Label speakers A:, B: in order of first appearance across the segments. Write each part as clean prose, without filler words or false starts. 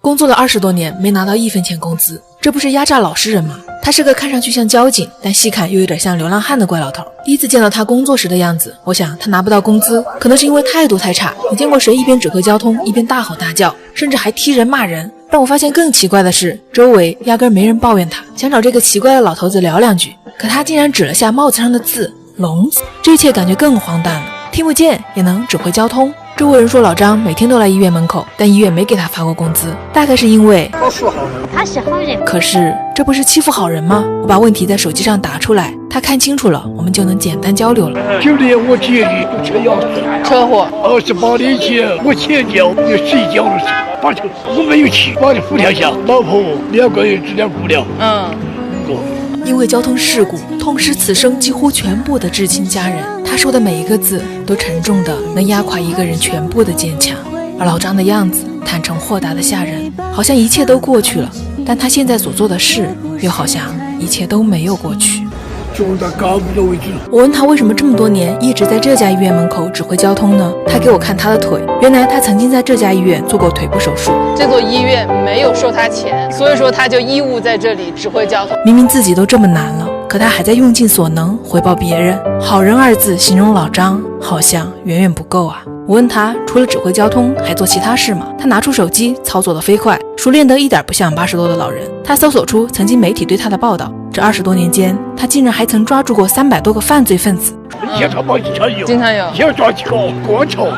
A: 工作了20多年没拿到1分钱工资，这不是压榨老实人吗？他是个看上去像交警，但细看又有点像流浪汉的怪老头。第一次见到他工作时的样子，我想他拿不到工资，可能是因为态度太差。你见过谁一边指挥交通一边大吼大叫，甚至还踢人骂人？让我发现更奇怪的是，周围压根没人抱怨他。想找这个奇怪的老头子聊两句，可他竟然指了下帽子上的字“聋子”，这一切感觉更荒诞了。听不见也能指挥交通。周围人说老张每天都来医院门口，但医院没给他发过工资，大概是因为
B: 他是好人。
A: 可是这不是欺负好人吗？我把问题在手机上打出来，他看清楚了，我们就能简单交流了。
C: 9年我姐的车钥匙，
D: 车祸
C: 28年前我前脚有谁交了把车，我没有去，把你扶跳下，老婆2个月治疗不了。
A: 因为交通事故痛失此生几乎全部的至亲家人，他说的每一个字都沉重的能压垮一个人全部的坚强。而老张的样子坦诚豁达的吓人，好像一切都过去了，但他现在所做的事又好像一切都没有过去。我问他为什么这么多年一直在这家医院门口指挥交通呢？他给我看他的腿，原来他曾经在这家医院做过腿部手术。
D: 这座医院没有收他钱，所以说他就义务在这里指挥交通。
A: 明明自己都这么难了，可他还在用尽所能回报别人。好人2字形容老张好像远远不够啊。我问他除了指挥交通还做其他事吗？他拿出手机操作得飞快，熟练得一点不像80多的老人。他搜索出曾经媒体对他的报道，这20多年间他竟然还曾抓住过300多个犯罪分子。
D: 经常有
C: 要抓几个光头，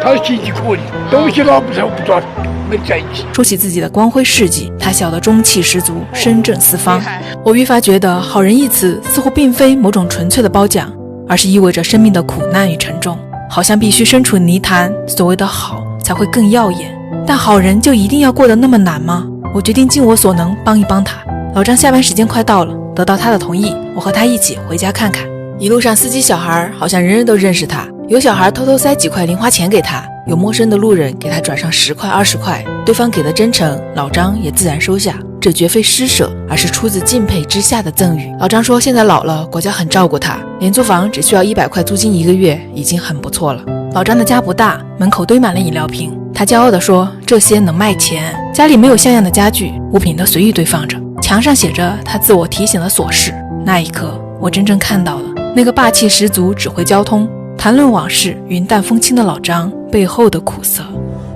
C: 他经济可以，东西拿不上不抓，没在一起。
A: 说起自己的光辉事迹，他笑得中气十足，声震四方。我愈发觉得好人一词似乎并非某种纯粹的褒奖，而是意味着生命的苦难与沉重，好像必须身处泥潭，所谓的好才会更耀眼。但好人就一定要过得那么难吗？我决定尽我所能帮一帮他。老张下班时间快到了，得到他的同意，我和他一起回家看看。一路上司机小孩好像人人都认识他，有小孩偷偷塞几块零花钱给他，有陌生的路人给他转上10块20块，对方给的真诚，老张也自然收下。这绝非施舍，而是出自敬佩之下的赠予。老张说现在老了，国家很照顾他，廉租房只需要100块租金1个月，已经很不错了。老张的家不大，门口堆满了饮料瓶，他骄傲地说这些能卖钱。家里没有像样的家具，物品都随意堆放着，墙上写着他自我提醒的琐事。那一刻我真正看到了那个霸气十足指挥交通谈论往事云淡风轻的老张背后的苦涩。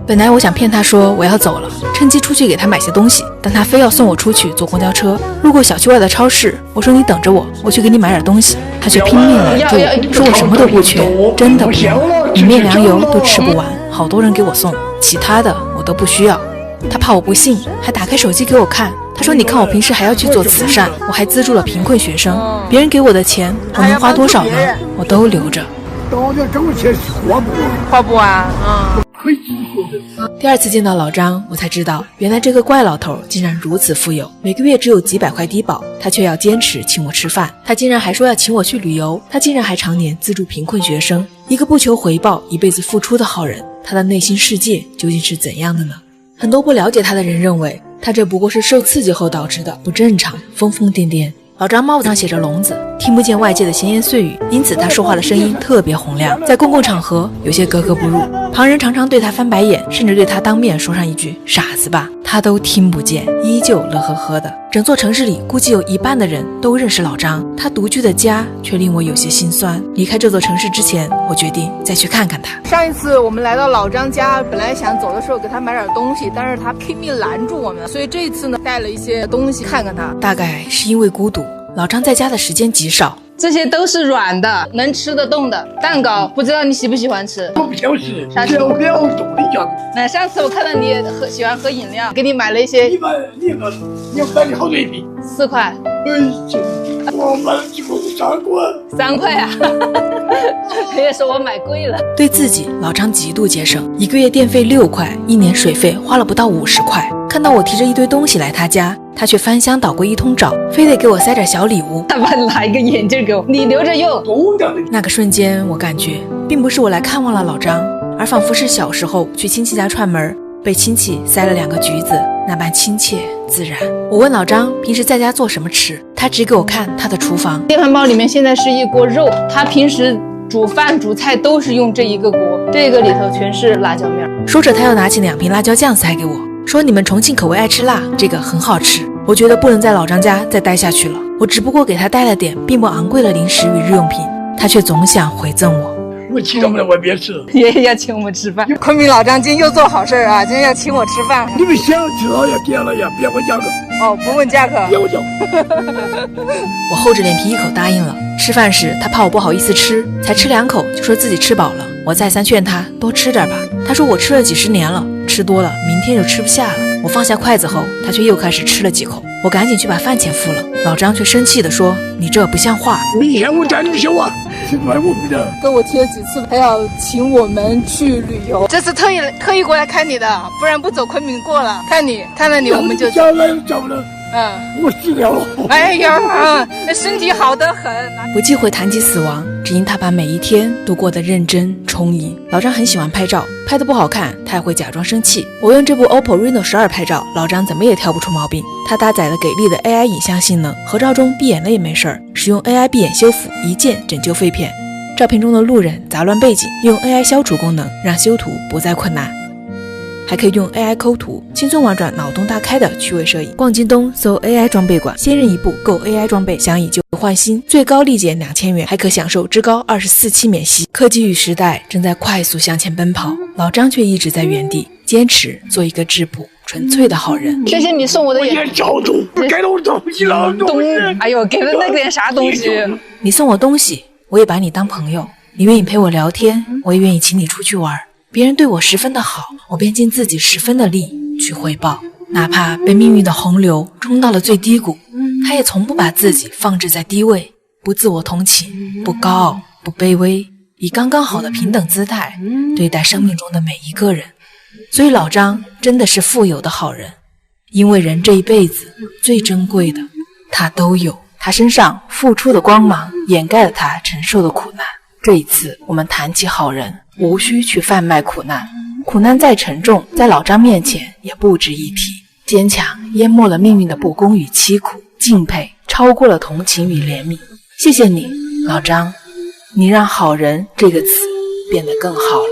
A: 本来我想骗他说我要走了，趁机出去给他买些东西，但他非要送我出去坐公交车。路过小区外的超市，我说你等着我，我去给你买点东西。他却拼命拦住我，说我什么都不缺，真的不用，米面粮油都吃不完，好多人给我送，其他的我都不需要。他怕我不信，还打开手机给我看。他说你看我平时还要去做慈善，我还资助了贫困学生，别人给我的钱我能花多少呢？我都留着。
D: 花不完。
A: 第2次见到老张，我才知道原来这个怪老头竟然如此富有，每个月只有几百块低保，他却要坚持请我吃饭，他竟然还说要请我去旅游，他竟然还常年资助贫困学生，一个不求回报一辈子付出的好人，他的内心世界究竟是怎样的呢？很多不了解他的人认为他这不过是受刺激后导致的不正常，疯疯癫癫。老张帽子上写着聋子，听不见外界的闲言碎语，因此他说话的声音特别洪亮，在公共场合有些格格不入，旁人常常对他翻白眼，甚至对他当面说上一句傻子吧，他都听不见，依旧乐呵呵的。整座城市里估计有1半的人都认识老张，他独居的家却令我有些心酸。离开这座城市之前，我决定再去看看他。
D: 上一次我们来到老张家，本来想走的时候给他买点东西，但是他拼命拦住我们，所以这一次呢带了一些东西看看他。
A: 大概是因为孤独，老张在家的时间极少，
D: 这些都是软的，能吃得动的蛋糕，不知道你喜不喜欢吃？
C: 我不想吃，只有2度的样子。
D: 那上次我看到你喜欢喝饮料，给你买了一些。
C: 你买的好贵币
D: ，4块。
C: 我买了几个3块
D: 啊！别说我买贵了。
A: 对自己，老张极度节省，1个月电费6块，1年水费花了不到50块。看到我提着一堆东西来他家，他却翻箱倒柜一通找，非得给我塞点小礼物。
D: 他把拿一个眼镜给我，你留着用。
A: 那个瞬间，我感觉并不是我来看望了老张，而仿佛是小时候去亲戚家串门，被亲戚塞了2个橘子，那般亲切自然。我问老张平时在家做什么吃，他指给我看他的厨房。
D: 电饭煲里面现在是一锅肉，他平时煮饭煮菜都是用这一个锅，这个里头全是辣椒面。
A: 说着他又拿起2瓶辣椒酱塞给我，说你们重庆口味爱吃辣，这个很好吃。我觉得不能在老张家再待下去了，我只不过给他带了点并不昂贵的零食与日用品，他却总想回赠我。
C: 我请他们在外边吃，
D: 爷爷要请我们吃饭。昆明老张今天又做好事啊，今天要请我吃饭。
C: 你们想吃好要点了呀，别问价格。
D: 哦，不问价格，
C: 别问价格。
A: 我厚着脸皮一口答应了。吃饭时他怕我不好意思吃，才吃2口就说自己吃饱了。我再三劝他多吃点吧，他说我吃了几10年了，吃多了明天就吃不下了。我放下筷子后，他却又开始吃了几口。我赶紧去把饭钱付了，老张却生气地说：“你这不像话！
C: 明天我带你们去玩，去买我们的。”
D: 跟我提了几次，他要请我们去旅游。这次特意过来看你的，不然不走昆明过了。看了你，我们就
C: 叫来叫了。我死掉了。
D: 哎呀，身体好得很。
A: 不忌讳谈及死亡，只因他把每一天都过得认真充盈。老张很喜欢拍照，拍得不好看，他也会假装生气。我用这部 OPPO Reno 12拍照，老张怎么也挑不出毛病。他搭载了给力的 AI 影像性能，合照中闭眼了也没事儿，使用 AI 闭眼修复，一键拯救废片。照片中的路人杂乱背景，用 AI 消除功能，让修图不再困难。还可以用 AI 抠图，轻松玩转脑洞大开的趣味摄影。逛京东搜 AI 装备馆，先认一部购 AI 装备，想以旧换新，最高立减2000元，还可享受至高24期免息。科技与时代正在快速向前奔跑，老张却一直在原地坚持做一个质朴纯粹的好人。
D: 谢谢你送我的
C: 眼照中，给了我东西了，东西。
D: 哎呦，给了那个啥东西？
A: 你送我东西，我也把你当朋友。你愿意陪我聊天，我也愿意请你出去玩。别人对我十分的好，我便尽自己十分的力去回报，哪怕被命运的洪流冲到了最低谷，他也从不把自己放置在低位，不自我同情，不高傲，不卑微，以刚刚好的平等姿态对待生命中的每一个人。所以老张真的是富有的好人，因为人这一辈子最珍贵的他都有，他身上付出的光芒掩盖了他承受的苦难。这一次我们谈起好人，无需去贩卖苦难，苦难再沉重，在老张面前也不值一提。坚强淹没了命运的不公与凄苦，敬佩超过了同情与怜悯。谢谢你，老张，你让好人这个词变得更好了。